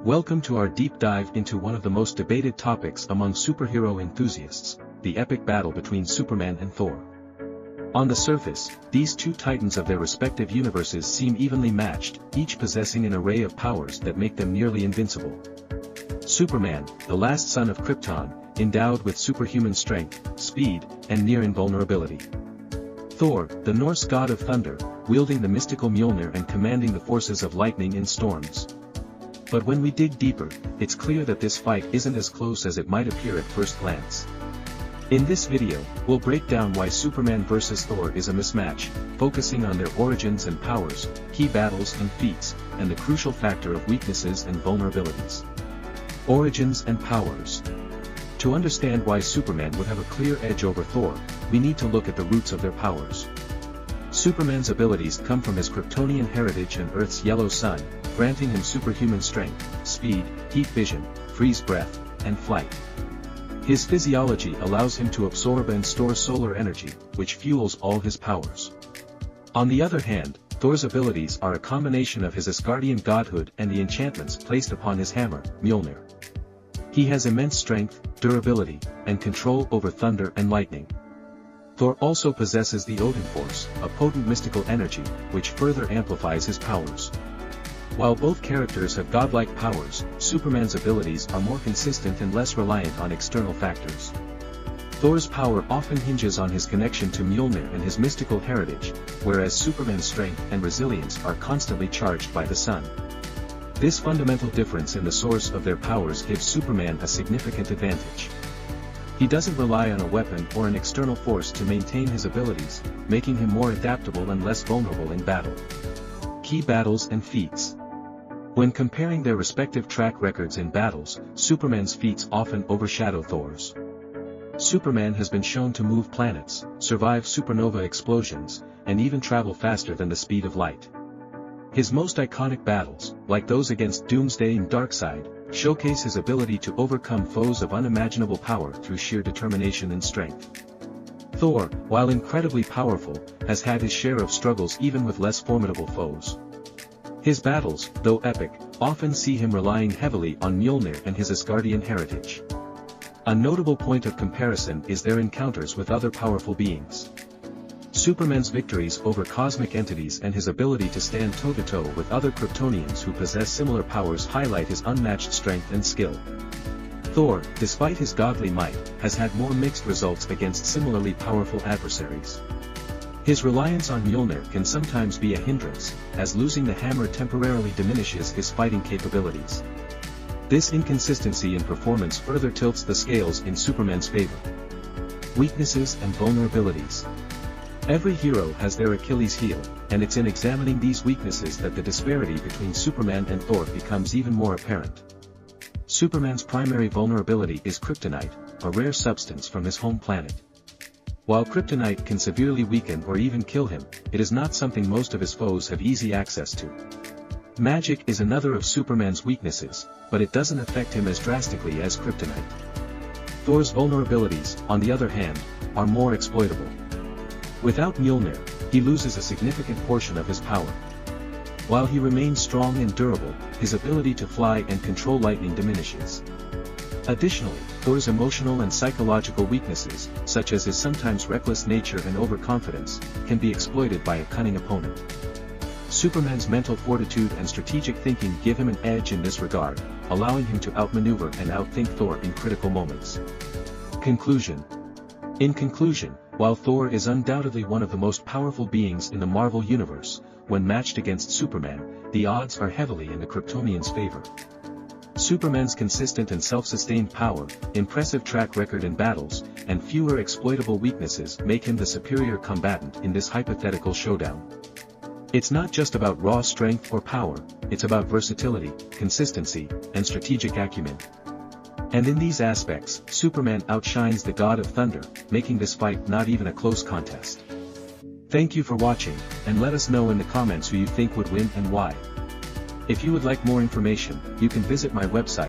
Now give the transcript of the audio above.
Welcome to our deep dive into one of the most debated topics among superhero enthusiasts, the epic battle between Superman and Thor. On the surface, these two titans of their respective universes seem evenly matched, each possessing an array of powers that make them nearly invincible. Superman, the last son of Krypton, endowed with superhuman strength, speed, and near invulnerability. Thor, the Norse god of thunder, wielding the mystical Mjolnir and commanding the forces of lightning in storms. But when we dig deeper, it's clear that this fight isn't as close as it might appear at first glance. In this video, we'll break down why Superman vs. Thor is a mismatch, focusing on their origins and powers, key battles and feats, and the crucial factor of weaknesses and vulnerabilities. Origins and powers. To understand why Superman would have a clear edge over Thor, we need to look at the roots of their powers. Superman's abilities come from his Kryptonian heritage and Earth's yellow sun, granting him superhuman strength, speed, heat vision, freeze breath, and flight. His physiology allows him to absorb and store solar energy, which fuels all his powers. On the other hand, Thor's abilities are a combination of his Asgardian godhood and the enchantments placed upon his hammer, Mjolnir. He has immense strength, durability, and control over thunder and lightning. Thor also possesses the Odin Force, a potent mystical energy, which further amplifies his powers. While both characters have godlike powers, Superman's abilities are more consistent and less reliant on external factors. Thor's power often hinges on his connection to Mjolnir and his mystical heritage, whereas Superman's strength and resilience are constantly charged by the sun. This fundamental difference in the source of their powers gives Superman a significant advantage. He doesn't rely on a weapon or an external force to maintain his abilities, making him more adaptable and less vulnerable in battle. Key battles and feats. When comparing their respective track records in battles, Superman's feats often overshadow Thor's. Superman has been shown to move planets, survive supernova explosions, and even travel faster than the speed of light. His most iconic battles, like those against Doomsday and Darkseid, showcase his ability to overcome foes of unimaginable power through sheer determination and strength. Thor, while incredibly powerful, has had his share of struggles even with less formidable foes. His battles, though epic, often see him relying heavily on Mjolnir and his Asgardian heritage. A notable point of comparison is their encounters with other powerful beings. Superman's victories over cosmic entities and his ability to stand toe-to-toe with other Kryptonians who possess similar powers highlight his unmatched strength and skill. Thor, despite his godly might, has had more mixed results against similarly powerful adversaries. His reliance on Mjolnir can sometimes be a hindrance, as losing the hammer temporarily diminishes his fighting capabilities. This inconsistency in performance further tilts the scales in Superman's favor. Weaknesses and vulnerabilities. Every hero has their Achilles heel, and it's in examining these weaknesses that the disparity between Superman and Thor becomes even more apparent. Superman's primary vulnerability is kryptonite, a rare substance from his home planet. While kryptonite can severely weaken or even kill him, it is not something most of his foes have easy access to. Magic is another of Superman's weaknesses, but it doesn't affect him as drastically as kryptonite. Thor's vulnerabilities, on the other hand, are more exploitable. Without Mjolnir, he loses a significant portion of his power. While he remains strong and durable, his ability to fly and control lightning diminishes. Additionally, Thor's emotional and psychological weaknesses, such as his sometimes reckless nature and overconfidence, can be exploited by a cunning opponent. Superman's mental fortitude and strategic thinking give him an edge in this regard, allowing him to outmaneuver and outthink Thor in critical moments. Conclusion. In conclusion, while Thor is undoubtedly one of the most powerful beings in the Marvel Universe, when matched against Superman, the odds are heavily in the Kryptonian's favor. Superman's consistent and self-sustained power, impressive track record in battles, and fewer exploitable weaknesses make him the superior combatant in this hypothetical showdown. It's not just about raw strength or power, it's about versatility, consistency, and strategic acumen. And in these aspects, Superman outshines the God of Thunder, making this fight not even a close contest. Thank you for watching, and let us know in the comments who you think would win and why. If you would like more information, you can visit my website,